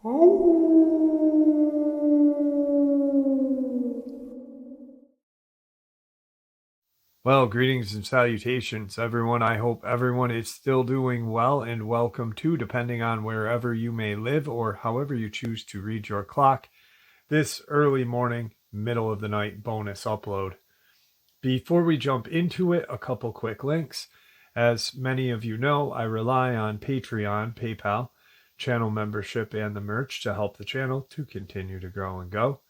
Well, greetings and salutations, everyone. I hope everyone is still doing well, and welcome to, depending on wherever you may live or however you choose to read your clock, this early morning, middle of the night bonus upload. Before we jump into it, a couple quick links. As many of you know, I rely on Patreon, PayPal, channel membership, and the merch to help the channel to continue to grow and go.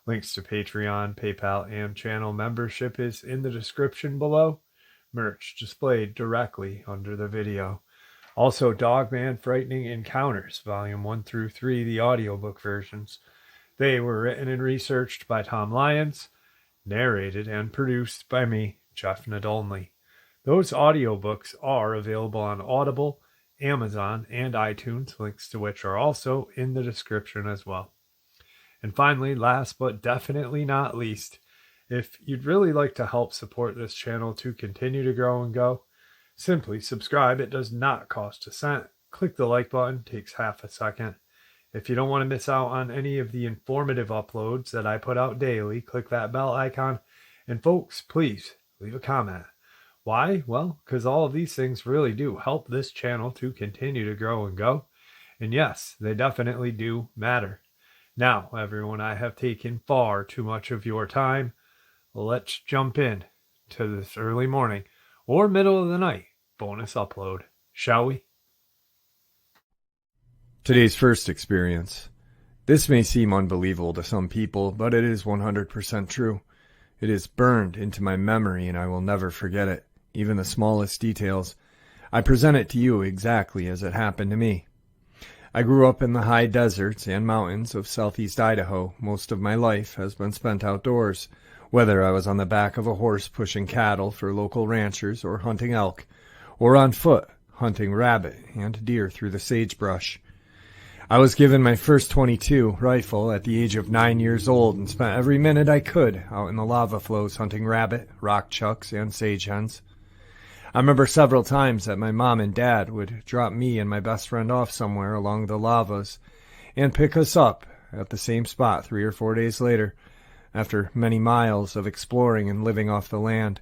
Links to Patreon, PayPal, and channel membership is in the description below. Merch displayed directly under the video. Also, Dogman Frightening Encounters, Volume 1 through 3, the audiobook versions. They were written and researched by Tom Lyons, narrated and produced by me, Jeff Nadolny. Those audiobooks are available on Audible, Amazon, and iTunes, links to which are also in the description as well. And finally, last but definitely not least, if you'd really like to help support this channel to continue to grow and go, simply subscribe. It does not cost a cent. Click the like button, takes half a second. If you don't want to miss out on any of the informative uploads that I put out daily, click that bell icon. And folks, please leave a comment. Why? Well, because all of these things really do help this channel to continue to grow and go. And yes, they definitely do matter. Now, everyone, I have taken far too much of your time. Let's jump in to this early morning or middle of the night bonus upload, shall we? Today's first experience. This may seem unbelievable to some people, but it is 100% true. It is burned into my memory and I will never forget it, even the smallest details. I present it to you exactly as it happened to me. I grew up in the high deserts and mountains of southeast Idaho. Most of my life has been spent outdoors, whether I was on the back of a horse pushing cattle for local ranchers or hunting elk, or on foot hunting rabbit and deer through the sagebrush. I was given my first .22 rifle at the age of 9 years old and spent every minute I could out in the lava flows hunting rabbit, rock chucks, and sage hens. I remember several times that my mom and dad would drop me and my best friend off somewhere along the lavas and pick us up at the same spot 3 or 4 days later, after many miles of exploring and living off the land.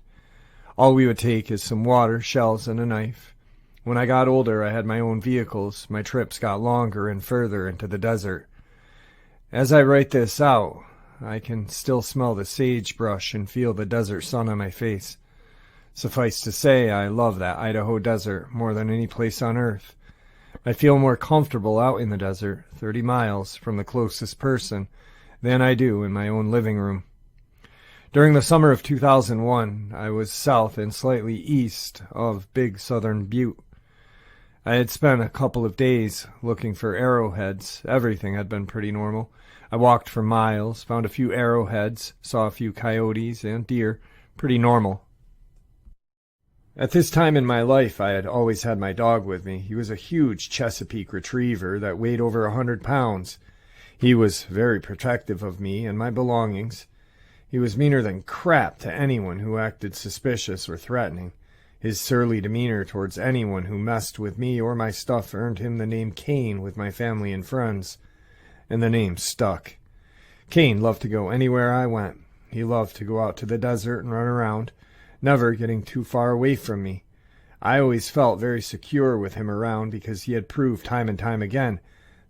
All we would take is some water, shells, and a knife. When I got older, I had my own vehicles. My trips got longer and further into the desert. As I write this out, I can still smell the sagebrush and feel the desert sun on my face. Suffice to say, I love that Idaho desert more than any place on earth. I feel more comfortable out in the desert, 30 miles from the closest person, than I do in my own living room. During the summer of 2001, I was south and slightly east of Big Southern Butte. I had spent a couple of days looking for arrowheads. Everything had been pretty normal. I walked for miles, found a few arrowheads, saw a few coyotes and deer. Pretty normal. At this time in my life, I had always had my dog with me. He was a huge Chesapeake retriever that weighed over 100 pounds. He was very protective of me and my belongings. He was meaner than crap to anyone who acted suspicious or threatening. His surly demeanor towards anyone who messed with me or my stuff earned him the name Cain with my family and friends. And the name stuck. Cain loved to go anywhere I went. He loved to go out to the desert and run around, never getting too far away from me. I always felt very secure with him around because he had proved time and time again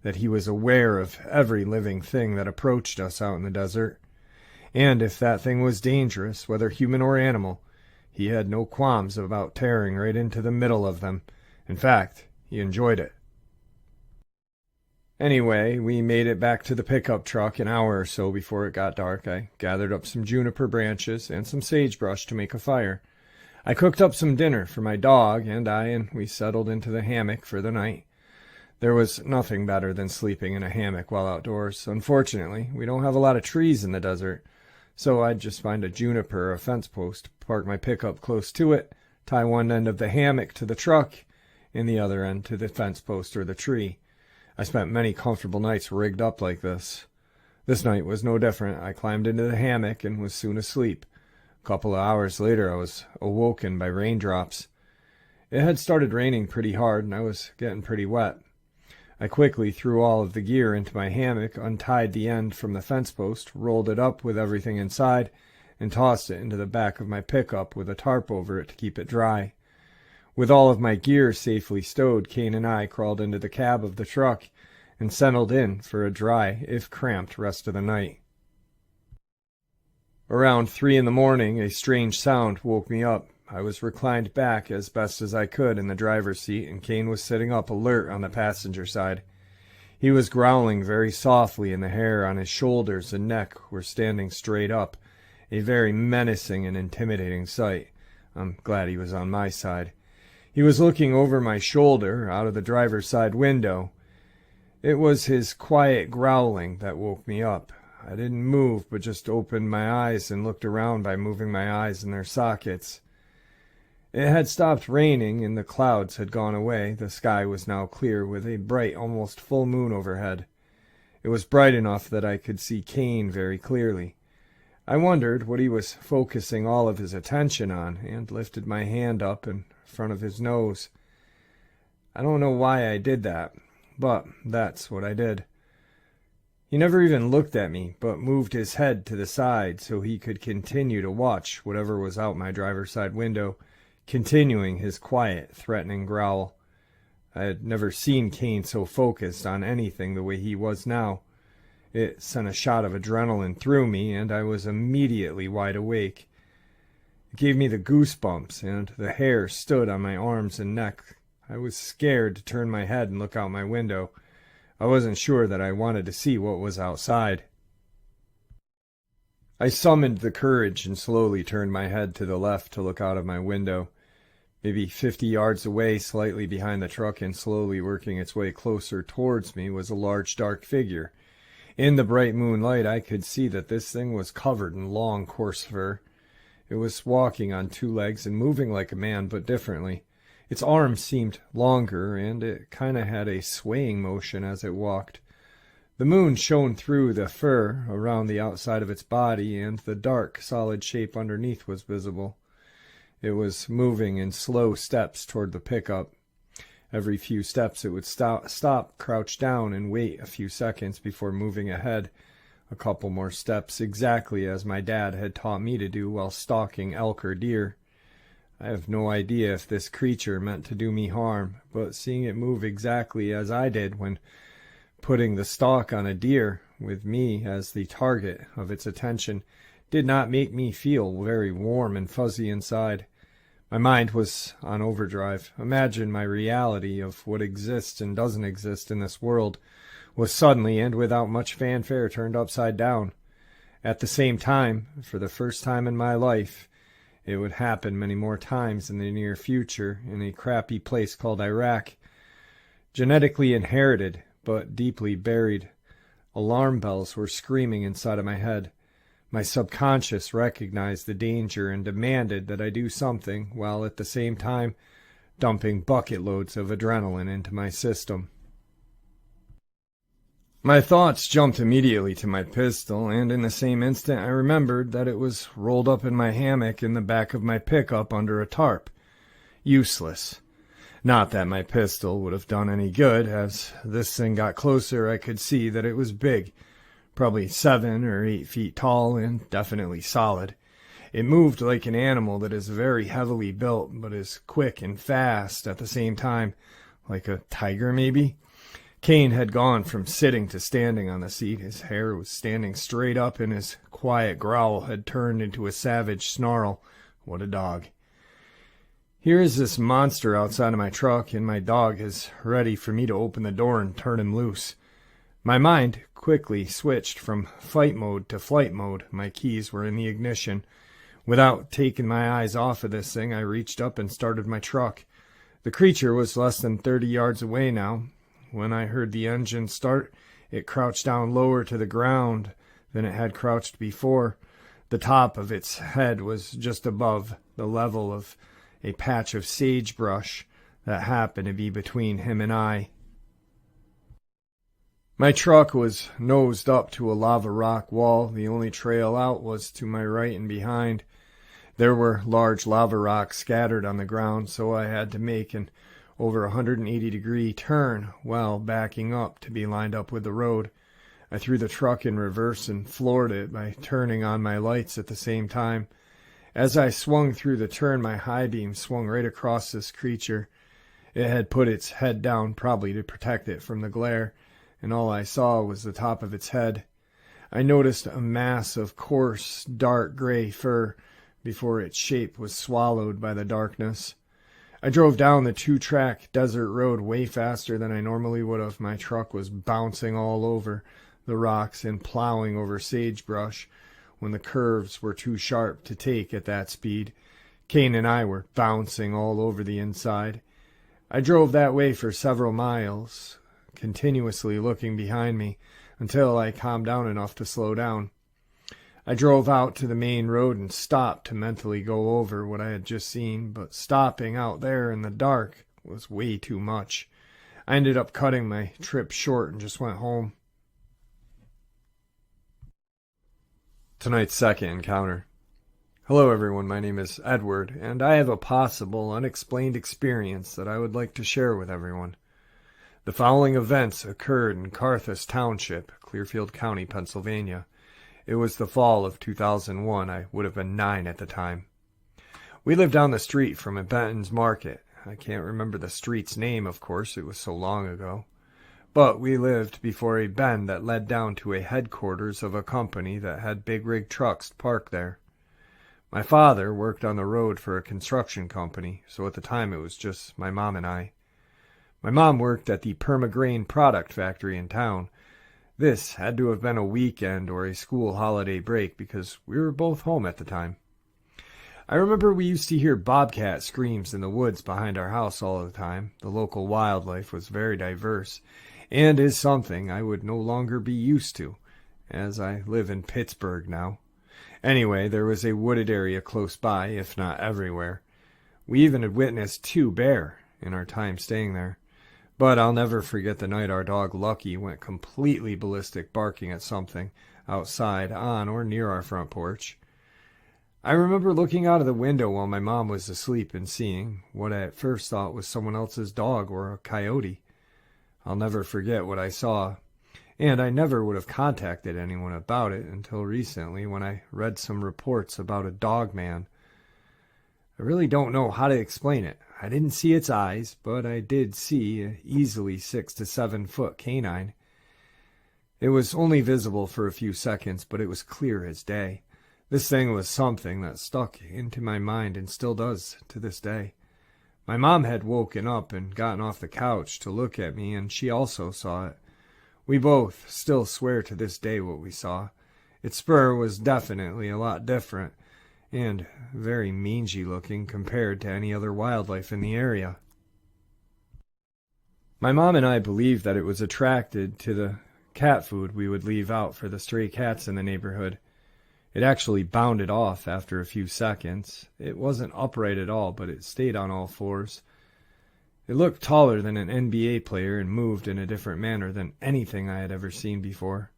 that he was aware of every living thing that approached us out in the desert. And if that thing was dangerous, whether human or animal, he had no qualms about tearing right into the middle of them. In fact, he enjoyed it. Anyway, we made it back to the pickup truck an hour or so before it got dark. I gathered up some juniper branches and some sagebrush to make a fire. I cooked up some dinner for my dog and we settled into the hammock for the night. There was nothing better than sleeping in a hammock while outdoors. Unfortunately, we don't have a lot of trees in the desert, so I'd just find a juniper or a fence post, park my pickup close to it, tie one end of the hammock to the truck, and the other end to the fence post or the tree. I spent many comfortable nights rigged up like this. This night was no different. I climbed into the hammock and was soon asleep. A couple of hours later, I was awoken by raindrops. It had started raining pretty hard, and I was getting pretty wet. I quickly threw all of the gear into my hammock, untied the end from the fence post, rolled it up with everything inside, and tossed it into the back of my pickup with a tarp over it to keep it dry. With all of my gear safely stowed, Kane and I crawled into the cab of the truck and settled in for a dry, if cramped, rest of the night. Around 3 in the morning, a strange sound woke me up. I was reclined back as best as I could in the driver's seat, and Kane was sitting up alert on the passenger side. He was growling very softly, and the hair on his shoulders and neck were standing straight up, a very menacing and intimidating sight. I'm glad he was on my side. He was looking over my shoulder out of the driver's side window. It was his quiet growling that woke me up. I didn't move, but just opened my eyes and looked around by moving my eyes in their sockets. It had stopped raining and the clouds had gone away. The sky was now clear with a bright, almost full moon overhead. It was bright enough that I could see Kane very clearly. I wondered what he was focusing all of his attention on, and lifted my hand up in front of his nose. I don't know why I did that, but that's what I did. He never even looked at me, but moved his head to the side so he could continue to watch whatever was out my driver's side window, continuing his quiet, threatening growl. I had never seen Kane so focused on anything the way he was now. It sent a shot of adrenaline through me, and I was immediately wide awake. It gave me the goosebumps, and the hair stood on my arms and neck. I was scared to turn my head and look out my window. I wasn't sure that I wanted to see what was outside. I summoned the courage and slowly turned my head to the left to look out of my window. Maybe 50 yards away, slightly behind the truck and slowly working its way closer towards me, was a large dark figure. In the bright moonlight, I could see that this thing was covered in long, coarse fur. It was walking on 2 legs and moving like a man, but differently. Its arms seemed longer, and it kind of had a swaying motion as it walked. The moon shone through the fur around the outside of its body, and the dark, solid shape underneath was visible. It was moving in slow steps toward the pickup. Every few steps it would stop, crouch down, and wait a few seconds before moving ahead. A couple more steps, exactly as my dad had taught me to do while stalking elk or deer. I have no idea if this creature meant to do me harm, but seeing it move exactly as I did when putting the stalk on a deer, with me as the target of its attention, did not make me feel very warm and fuzzy inside. My mind was on overdrive. Imagine my reality of what exists and doesn't exist in this world was suddenly and without much fanfare turned upside down. At the same time, for the first time in my life, it would happen many more times in the near future in a crappy place called Iraq. Genetically inherited, but deeply buried. Alarm bells were screaming inside of my head. My subconscious recognized the danger and demanded that I do something, while at the same time dumping bucket loads of adrenaline into my system. My thoughts jumped immediately to my pistol, and in the same instant I remembered that it was rolled up in my hammock in the back of my pickup under a tarp. Useless. Not that my pistol would have done any good. As this thing got closer, I could see that it was big. Probably 7 or 8 feet tall and definitely solid. It moved like an animal that is very heavily built, but is quick and fast at the same time, like a tiger maybe. Kane had gone from sitting to standing on the seat. His hair was standing straight up, and his quiet growl had turned into a savage snarl. What a dog. Here is this monster outside of my truck, and my dog is ready for me to open the door and turn him loose. My mind quickly switched from fight mode to flight mode. My keys were in the ignition. Without taking my eyes off of this thing, I reached up and started my truck. The creature was less than 30 yards away now. When I heard the engine start, it crouched down lower to the ground than it had crouched before. The top of its head was just above the level of a patch of sagebrush that happened to be between him and I. My truck was nosed up to a lava rock wall. The only trail out was to my right and behind. There were large lava rocks scattered on the ground, so I had to make an over a 180-degree turn while backing up to be lined up with the road. I threw the truck in reverse and floored it by turning on my lights at the same time. As I swung through the turn, my high beam swung right across this creature. It had put its head down, probably to protect it from the glare, and all I saw was the top of its head. I noticed a mass of coarse, dark gray fur before its shape was swallowed by the darkness. I drove down the 2-track desert road way faster than I normally would have. My truck was bouncing all over the rocks and plowing over sagebrush when the curves were too sharp to take at that speed. Kane and I were bouncing all over the inside. I drove that way for several miles, continuously looking behind me until I calmed down enough to slow down. I drove out to the main road and stopped to mentally go over what I had just seen, but stopping out there in the dark was way too much. I ended up cutting my trip short and just went home. Tonight's second encounter. Hello everyone, my name is Edward, and I have a possible unexplained experience that I would like to share with everyone. The following events occurred in Carthus Township, Clearfield County, Pennsylvania. It was the fall of 2001. I would have been 9 at the time. We lived down the street from a Benton's Market. I can't remember the street's name, of course, it was so long ago. But we lived before a bend that led down to a headquarters of a company that had big rig trucks parked there. My father worked on the road for a construction company, so at the time it was just my mom and I. My mom worked at the Permagrain product factory in town. This had to have been a weekend or a school holiday break because we were both home at the time. I remember we used to hear bobcat screams in the woods behind our house all the time. The local wildlife was very diverse and is something I would no longer be used to, as I live in Pittsburgh now. Anyway, there was a wooded area close by, if not everywhere. We even had witnessed 2 bear in our time staying there. But I'll never forget the night our dog Lucky went completely ballistic barking at something outside on or near our front porch. I remember looking out of the window while my mom was asleep and seeing what I at first thought was someone else's dog or a coyote. I'll never forget what I saw, and I never would have contacted anyone about it until recently when I read some reports about a Dogman. I really don't know how to explain it. I didn't see its eyes, but I did see an easily 6 to 7 foot canine. It was only visible for a few seconds, but it was clear as day. This thing was something that stuck into my mind and still does to this day. My mom had woken up and gotten off the couch to look at me, and she also saw it. We both still swear to this day what we saw. Its fur was definitely a lot different, and very mangy looking compared to any other wildlife in the area. My mom and I believed that it was attracted to the cat food we would leave out for the stray cats in the neighborhood. It actually bounded off after a few seconds. It wasn't upright at all, but it stayed on all fours. It looked taller than an NBA player and moved in a different manner than anything I had ever seen before.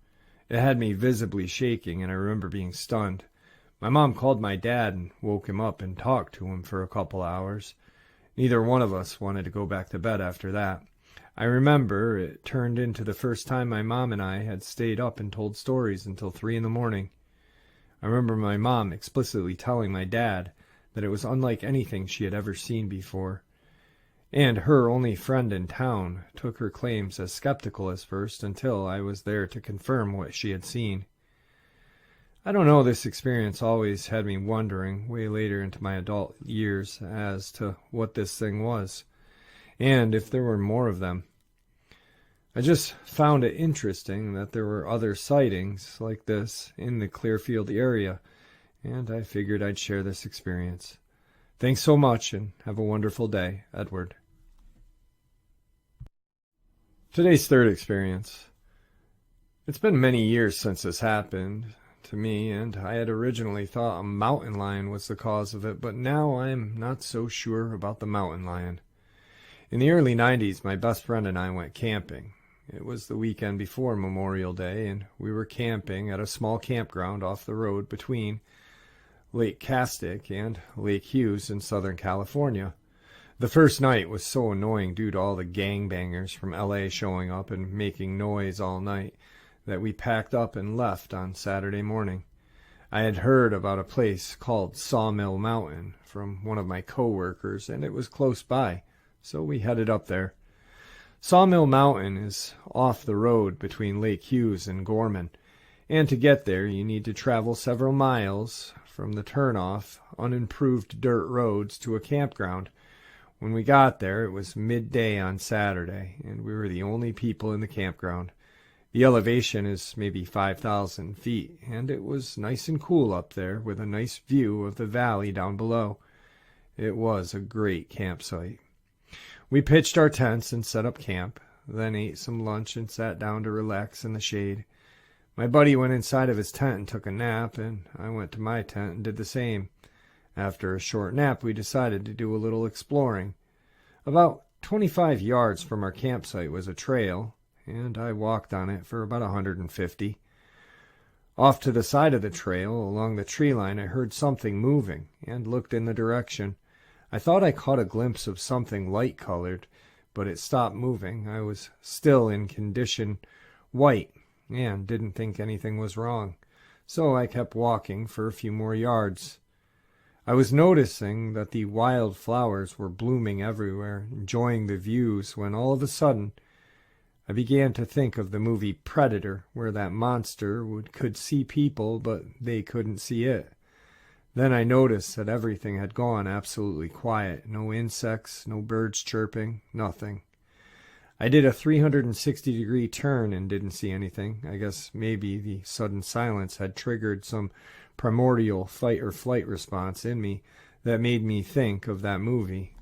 It had me visibly shaking, and I remember being stunned. My mom called my dad and woke him up and talked to him for a couple hours. Neither one of us wanted to go back to bed after that. I remember it turned into the first time my mom and I had stayed up and told stories until 3 a.m. I remember my mom explicitly telling my dad that it was unlike anything she had ever seen before. And her only friend in town took her claims as skeptical as first until I was there to confirm what she had seen. I don't know, this experience always had me wondering way later into my adult years as to what this thing was, and if there were more of them. I just found it interesting that there were other sightings like this in the Clearfield area, and I figured I'd share this experience. Thanks so much, and have a wonderful day, Edward. Today's third experience. It's been many years since this happened to me, and I had originally thought a mountain lion was the cause of it, but now I'm not so sure about the mountain lion. In the early 90s, my best friend and I went camping. It was the weekend before Memorial Day, and we were camping at a small campground off the road between Lake Castic and Lake Hughes in Southern California. The first night was so annoying due to all the gangbangers from LA showing up and making noise all night that we packed up and left on Saturday morning. I had heard about a place called Sawmill Mountain from one of my coworkers, and it was close by, so we headed up there. Sawmill Mountain is off the road between Lake Hughes and Gorman, and to get there you need to travel several miles from the turnoff, unimproved dirt roads to a campground. When we got there, it was midday on Saturday, and we were the only people in the campground. The elevation is maybe 5,000 feet, and it was nice and cool up there with a nice view of the valley down below. It was a great campsite. We pitched our tents and set up camp, then ate some lunch and sat down to relax in the shade. My buddy went inside of his tent and took a nap, and I went to my tent and did the same. After a short nap, we decided to do a little exploring. About 25 yards from our campsite was a trail, and I walked on it for about 150. Off to the side of the trail, along the tree line, I heard something moving, and looked in the direction. I thought I caught a glimpse of something light-colored, but it stopped moving. I was still in condition white, and didn't think anything was wrong, so I kept walking for a few more yards. I was noticing that the wild flowers were blooming everywhere, enjoying the views, when all of a sudden I began to think of the movie Predator, where that monster could see people, but they couldn't see it. Then I noticed that everything had gone absolutely quiet. No insects, no birds chirping, nothing. I did a 360-degree turn and didn't see anything. I guess maybe the sudden silence had triggered some primordial fight-or-flight response in me that made me think of that movie.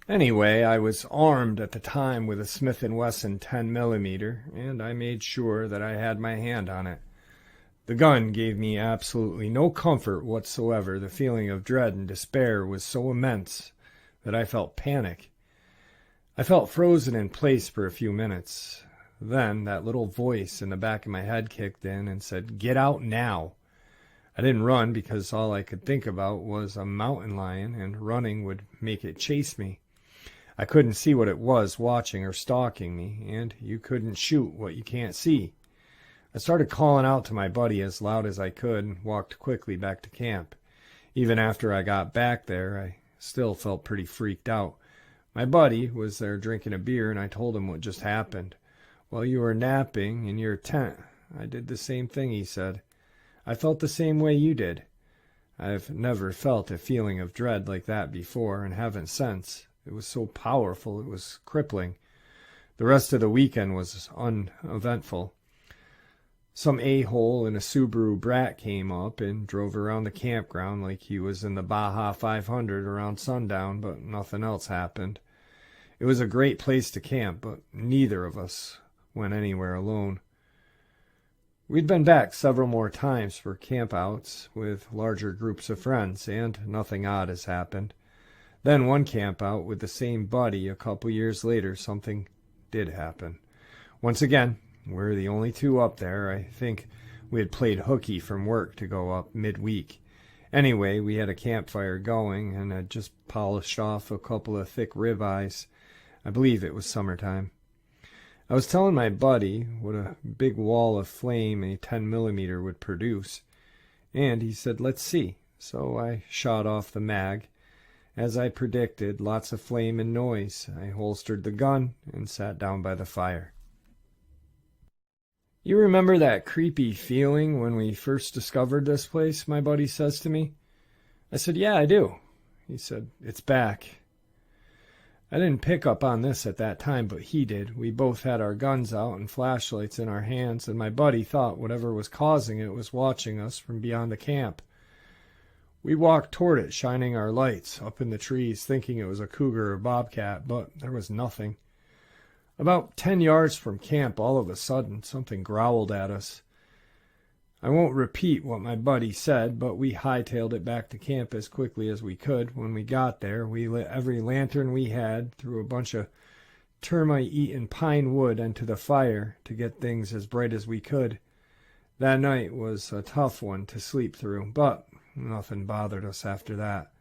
Anyway, I was armed at the time with a Smith & Wesson 10mm, and I made sure that I had my hand on it. The gun gave me absolutely no comfort whatsoever. The feeling of dread and despair was so immense that I felt panic. I felt frozen in place for a few minutes. Then that little voice in the back of my head kicked in and said, "Get out now." I didn't run because all I could think about was a mountain lion, and running would make it chase me. I couldn't see what it was watching or stalking me, and you couldn't shoot what you can't see. I started calling out to my buddy as loud as I could and walked quickly back to camp. Even after I got back there, I still felt pretty freaked out. My buddy was there drinking a beer, and I told him what just happened. "While you were napping in your tent, I did the same thing," he said. "I felt the same way you did. I've never felt a feeling of dread like that before, and haven't since. It was so powerful, it was crippling." The rest of the weekend was uneventful. Some a-hole in a Subaru Brat came up and drove around the campground like he was in the Baja 500 around sundown, but nothing else happened. It was a great place to camp, but neither of us went anywhere alone. We'd been back several more times for campouts with larger groups of friends, and nothing odd has happened. Then one campout with the same buddy a couple years later, something did happen. Once again, we're the only two up there. I think we had played hooky from work to go up midweek. Anyway, we had a campfire going and had just polished off a couple of thick ribeyes. I believe it was summertime. I was telling my buddy what a big wall of flame a 10mm would produce, and he said, "Let's see." So I shot off the mag. As I predicted, lots of flame and noise. I holstered the gun and sat down by the fire. "You remember that creepy feeling when we first discovered this place?" my buddy says to me. I said, "Yeah, I do." He said, "It's back." I didn't pick up on this at that time, but he did. We both had our guns out and flashlights in our hands, and my buddy thought whatever was causing it was watching us from beyond the camp. We walked toward it, shining our lights up in the trees, thinking it was a cougar or bobcat, but there was nothing. About 10 yards from camp, all of a sudden, something growled at us. I won't repeat what my buddy said, but we hightailed it back to camp as quickly as we could. When we got there, we lit every lantern we had, threw a bunch of termite-eaten pine wood into the fire to get things as bright as we could. That night was a tough one to sleep through, but nothing bothered us after that.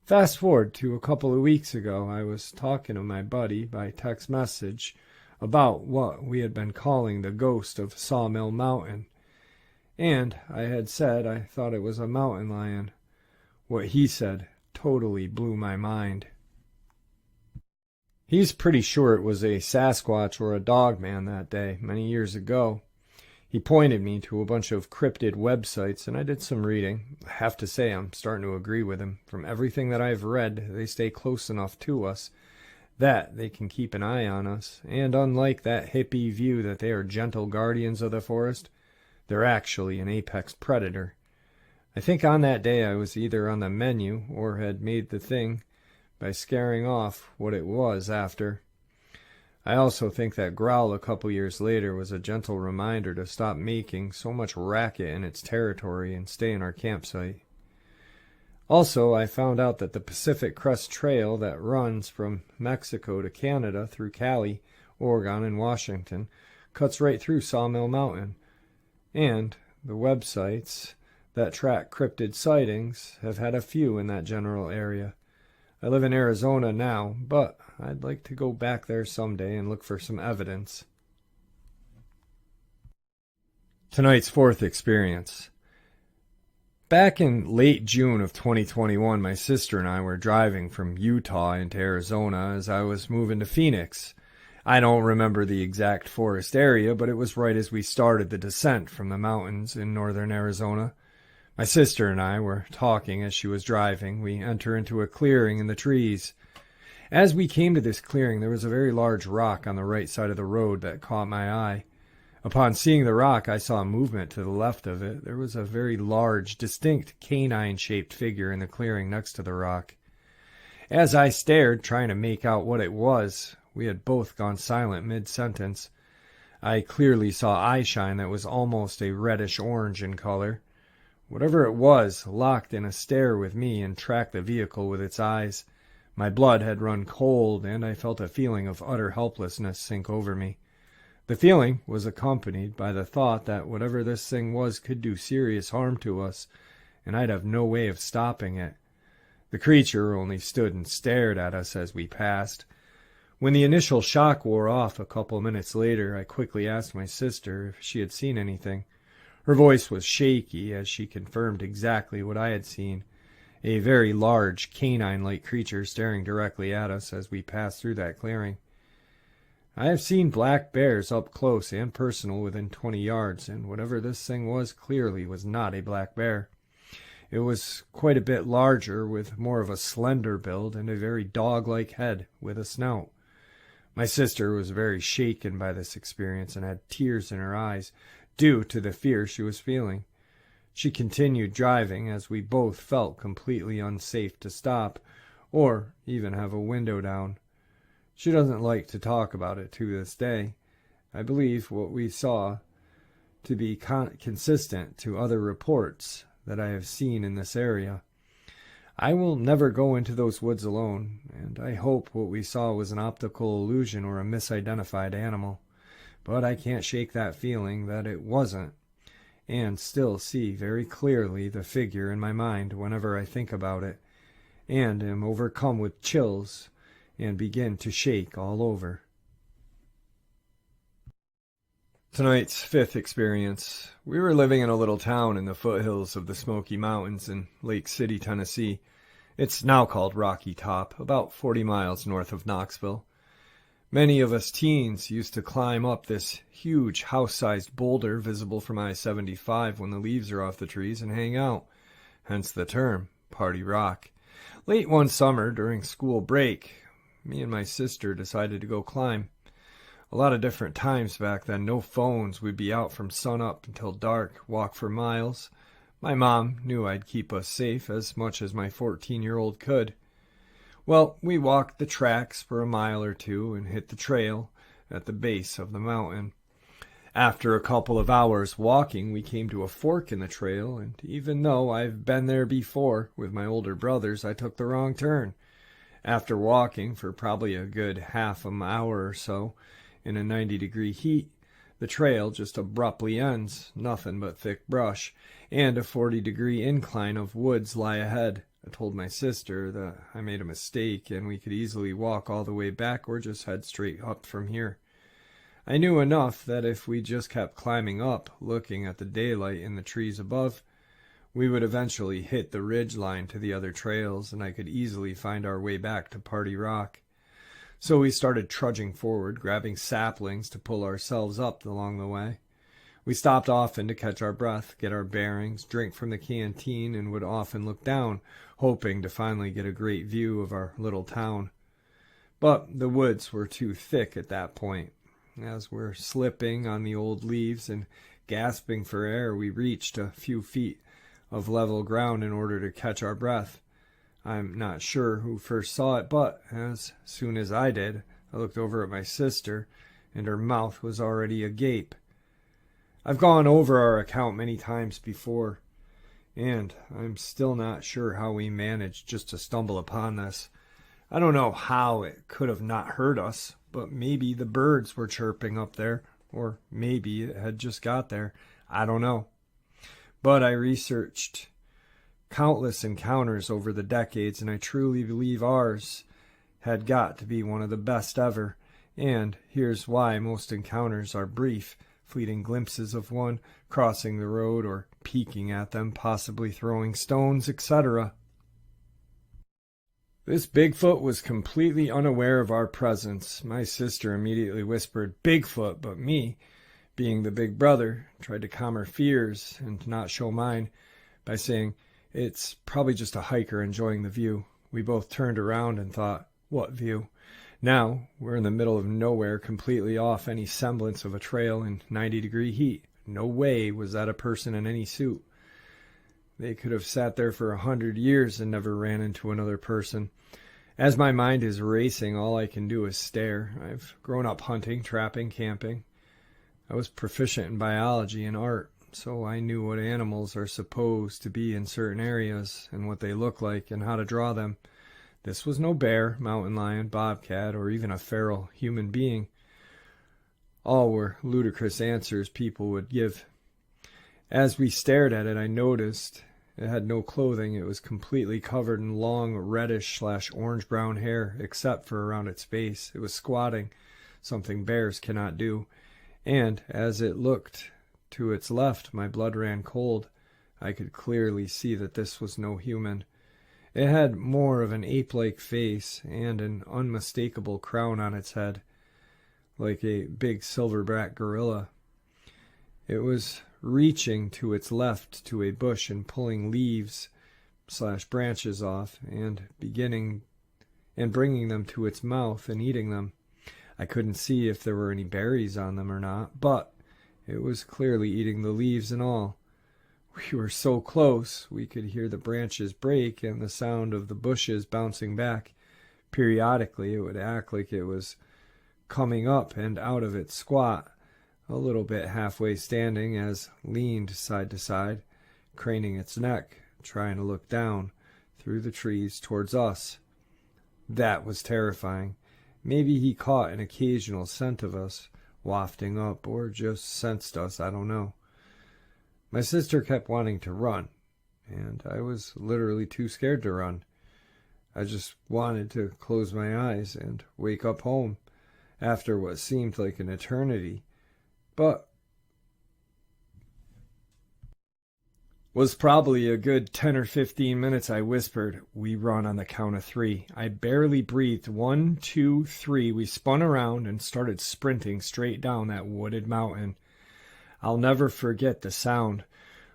Fast forward to a couple of weeks ago, I was talking to my buddy by text message about what we had been calling the ghost of Sawmill Mountain, and I had said I thought it was a mountain lion. What he said totally blew my mind. He's pretty sure it was a Sasquatch or a Dogman that day, many years ago. He pointed me to a bunch of cryptid websites, and I did some reading. I have to say I'm starting to agree with him. From everything that I've read, they stay close enough to us that they can keep an eye on us, and unlike that hippie view that they are gentle guardians of the forest, they're actually an apex predator. I think on that day I was either on the menu or had made the thing by scaring off what it was after. I also think that growl a couple years later was a gentle reminder to stop making so much racket in its territory and stay in our campsite. Also, I found out that the Pacific Crest Trail that runs from Mexico to Canada through Cali, Oregon, and Washington cuts right through Sawmill Mountain, and the websites that track cryptid sightings have had a few in that general area. I live in Arizona now, but I'd like to go back there someday and look for some evidence. Tonight's fourth experience. Back in late June of 2021, my sister and I were driving from Utah into Arizona as I was moving to Phoenix. I don't remember the exact forest area, but it was right as we started the descent from the mountains in northern Arizona. My sister and I were talking as she was driving. We enter into a clearing in the trees. As we came to this clearing, there was a very large rock on the right side of the road that caught my eye. Upon seeing the rock, I saw movement to the left of it. There was a very large, distinct canine-shaped figure in the clearing next to the rock. As I stared, trying to make out what it was, we had both gone silent mid-sentence. I clearly saw eyeshine that was almost a reddish-orange in color. Whatever it was locked in a stare with me and tracked the vehicle with its eyes. My blood had run cold, and I felt a feeling of utter helplessness sink over me. The feeling was accompanied by the thought that whatever this thing was could do serious harm to us, and I'd have no way of stopping it. The creature only stood and stared at us as we passed. When the initial shock wore off a couple minutes later, I quickly asked my sister if she had seen anything. Her voice was shaky as she confirmed exactly what I had seen, a very large canine-like creature staring directly at us as we passed through that clearing. I have seen black bears up close and personal within 20 yards, and whatever this thing was clearly was not a black bear. It was quite a bit larger, with more of a slender build and a very dog-like head with a snout. My sister was very shaken by this experience and had tears in her eyes, due to the fear she was feeling. She continued driving as we both felt completely unsafe to stop or even have a window down. She doesn't like to talk about it to this day. I believe what we saw to be consistent to other reports that I have seen in this area. I will never go into those woods alone, and I hope what we saw was an optical illusion or a misidentified animal. But I can't shake that feeling that it wasn't, and still see very clearly the figure in my mind whenever I think about it, and am overcome with chills and begin to shake all over. Tonight's fifth experience. We were living in a little town in the foothills of the Smoky Mountains in Lake City, Tennessee. It's now called Rocky Top, about 40 miles north of Knoxville. Many of us teens used to climb up this huge house-sized boulder visible from I-75 when the leaves are off the trees and hang out, hence the term, Party Rock. Late one summer during school break, me and my sister decided to go climb. A lot of different times back then, no phones, we'd be out from sunup until dark, walk for miles. My mom knew I'd keep us safe as much as my 14-year-old could. Well, we walked the tracks for a mile or two and hit the trail at the base of the mountain. After a couple of hours walking, we came to a fork in the trail, and even though I've been there before with my older brothers, I took the wrong turn. After walking for probably a good half an hour or so in a 90-degree heat, the trail just abruptly ends, nothing but thick brush, and a 40-degree incline of woods lie ahead, I told my sister that I made a mistake and we could easily walk all the way back or just head straight up from here. I knew enough that if we just kept climbing up, looking at the daylight in the trees above, we would eventually hit the ridge line to the other trails, and I could easily find our way back to Party Rock. So we started trudging forward, grabbing saplings to pull ourselves up along the way. We stopped often to catch our breath, get our bearings, drink from the canteen, and would often look down, hoping to finally get a great view of our little town. But the woods were too thick at that point. As we're slipping on the old leaves and gasping for air, we reached a few feet of level ground in order to catch our breath. I'm not sure who first saw it, but as soon as I did, I looked over at my sister, and her mouth was already agape. I've gone over our account many times before, and I'm still not sure how we managed just to stumble upon this. I don't know how it could have not hurt us, but maybe the birds were chirping up there, or maybe it had just got there. I don't know. But I researched countless encounters over the decades, and I truly believe ours had got to be one of the best ever. And here's why: most encounters are brief, fleeting glimpses of one crossing the road or peeking at them, possibly throwing stones, etc. This Bigfoot was completely unaware of our presence. My sister immediately whispered, "Bigfoot," but me, being the big brother, tried to calm her fears and not show mine by saying, "It's probably just a hiker enjoying the view." We both turned around and thought, what view? Now we're in the middle of nowhere, completely off any semblance of a trail in 90-degree heat. No way was that a person in any suit. They could have sat there for 100 years and never ran into another person. As my mind is racing, all I can do is stare. I've grown up hunting, trapping, camping. I was proficient in biology and art, so I knew what animals are supposed to be in certain areas and what they look like and how to draw them. This was no bear, mountain lion, bobcat, or even a feral human being. All were ludicrous answers people would give. As we stared at it, I noticed it had no clothing. It was completely covered in long reddish/orange-brown hair, except for around its base. It was squatting, something bears cannot do. And as it looked to its left, my blood ran cold. I could clearly see that this was no human. It had more of an ape-like face and an unmistakable crown on its head, like a big silverback gorilla. It was reaching to its left to a bush and pulling leaves/branches off and bringing them to its mouth and eating them. I couldn't see if there were any berries on them or not, but it was clearly eating the leaves and all. We were so close, we could hear the branches break and the sound of the bushes bouncing back. Periodically, it would act like it was coming up and out of its squat, a little bit halfway standing, as leaned side to side, craning its neck, trying to look down through the trees towards us. That was terrifying. Maybe he caught an occasional scent of us, wafting up, or just sensed us, I don't know. My sister kept wanting to run, and I was literally too scared to run. I just wanted to close my eyes and wake up home after what seemed like an eternity. But was probably a good 10 or 15 minutes. I whispered, "We run on the count of 3. I barely breathed. 1, 2, 3. We spun around and started sprinting straight down that wooded mountain. I'll never forget the sound.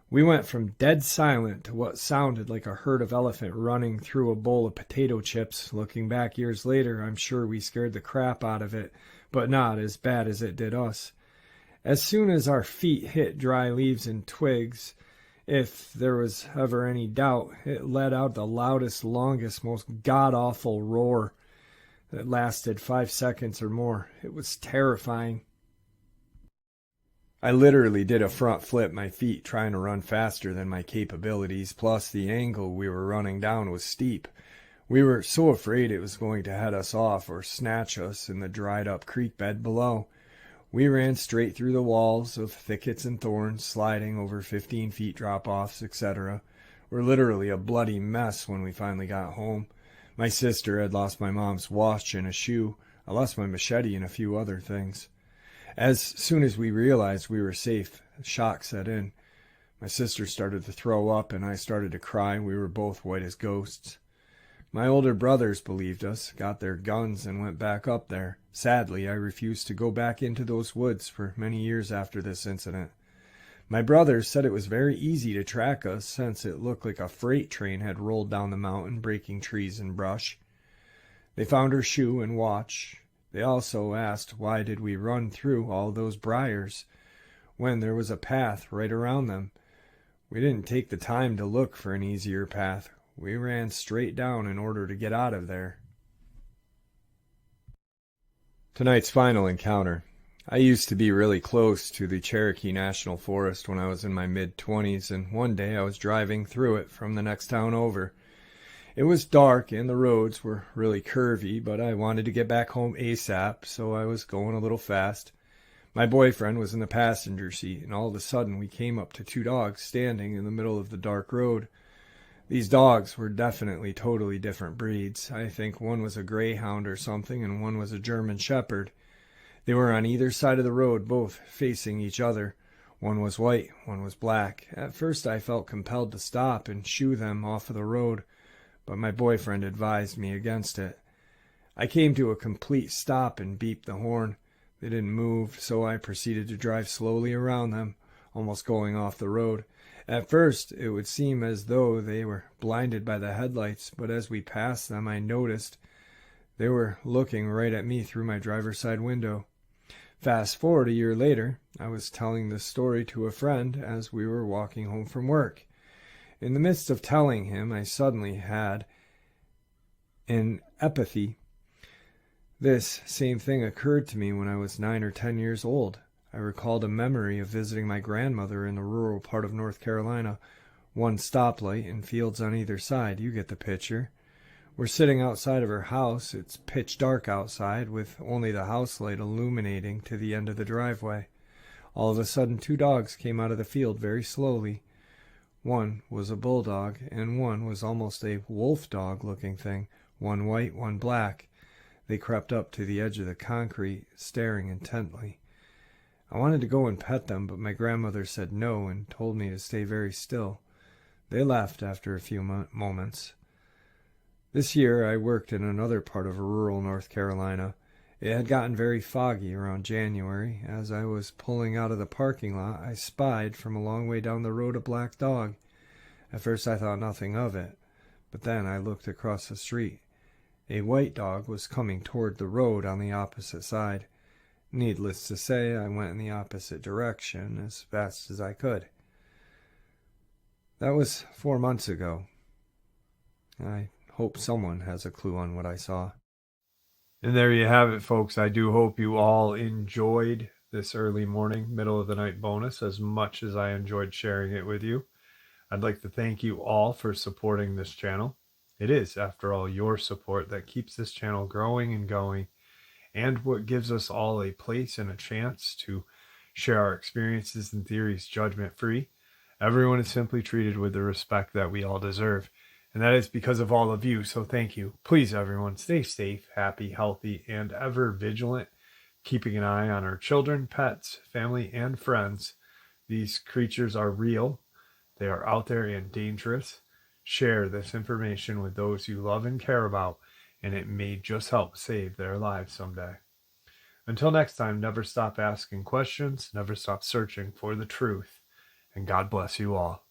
We went from dead silent to what sounded like a herd of elephant running through a bowl of potato chips. Looking back years later, I'm sure we scared the crap out of it, but not as bad as it did us. As soon as our feet hit dry leaves and twigs, if there was ever any doubt, it let out the loudest, longest, most god-awful roar that lasted 5 seconds or more. It was terrifying. I literally did a front flip, my feet trying to run faster than my capabilities, plus the angle we were running down was steep. We were so afraid it was going to head us off or snatch us in the dried-up creek bed below. We ran straight through the walls of thickets and thorns, sliding over 15 feet drop-offs, etc. were literally a bloody mess when we finally got home. My sister had lost my mom's watch and a shoe. I lost my machete and a few other things. As soon as we realized we were safe, shock set in. My sister started to throw up and I started to cry. We were both white as ghosts. My older brothers believed us, got their guns, and went back up there. Sadly, I refused to go back into those woods for many years after this incident. My brothers said it was very easy to track us since it looked like a freight train had rolled down the mountain, breaking trees and brush. They found her shoe and watch. They also asked why did we run through all those briars when there was a path right around them. We didn't take the time to look for an easier path. We ran straight down in order to get out of there. Tonight's final encounter. I used to be really close to the Cherokee National Forest when I was in my mid-20s, and one day I was driving through it from the next town over. It was dark and the roads were really curvy, but I wanted to get back home ASAP, so I was going a little fast. My boyfriend was in the passenger seat, and all of a sudden we came up to two dogs standing in the middle of the dark road. These dogs were definitely totally different breeds. I think one was a greyhound or something, and one was a German shepherd. They were on either side of the road, both facing each other. One was white, one was black. At first I felt compelled to stop and shoo them off of the road, but my boyfriend advised me against it. I came to a complete stop and beeped the horn. They didn't move, so I proceeded to drive slowly around them, almost going off the road. At first, it would seem as though they were blinded by the headlights, but as we passed them, I noticed they were looking right at me through my driver's side window. Fast forward a year later, I was telling this story to a friend as we were walking home from work. In the midst of telling him, I suddenly had an epiphany. This same thing occurred to me when I was 9 or 10 years old. I recalled a memory of visiting my grandmother in the rural part of North Carolina. One stoplight and fields on either side. You get the picture. We're sitting outside of her house. It's pitch dark outside, with only the house light illuminating to the end of the driveway. All of a sudden, two dogs came out of the field very slowly. One was a bulldog, and one was almost a wolf dog-looking thing, one white, one black. They crept up to the edge of the concrete, staring intently. I wanted to go and pet them, but my grandmother said no and told me to stay very still. They left after a few moments. This year I worked in another part of rural North Carolina. It had gotten very foggy around January. As I was pulling out of the parking lot, I spied from a long way down the road a black dog. At first I thought nothing of it, but then I looked across the street. A white dog was coming toward the road on the opposite side. Needless to say, I went in the opposite direction as fast as I could. That was 4 months ago. I hope someone has a clue on what I saw. And there you have it, folks. I do hope you all enjoyed this early morning, middle of the night bonus as much as I enjoyed sharing it with you. I'd like to thank you all for supporting this channel. It is, after all, your support that keeps this channel growing and going, and what gives us all a place and a chance to share our experiences and theories judgment-free. Everyone is simply treated with the respect that we all deserve. And that is because of all of you, so thank you. Please, everyone, stay safe, happy, healthy, and ever vigilant, keeping an eye on our children, pets, family, and friends. These creatures are real. They are out there and dangerous. Share this information with those you love and care about, and it may just help save their lives someday. Until next time, never stop asking questions, never stop searching for the truth, and God bless you all.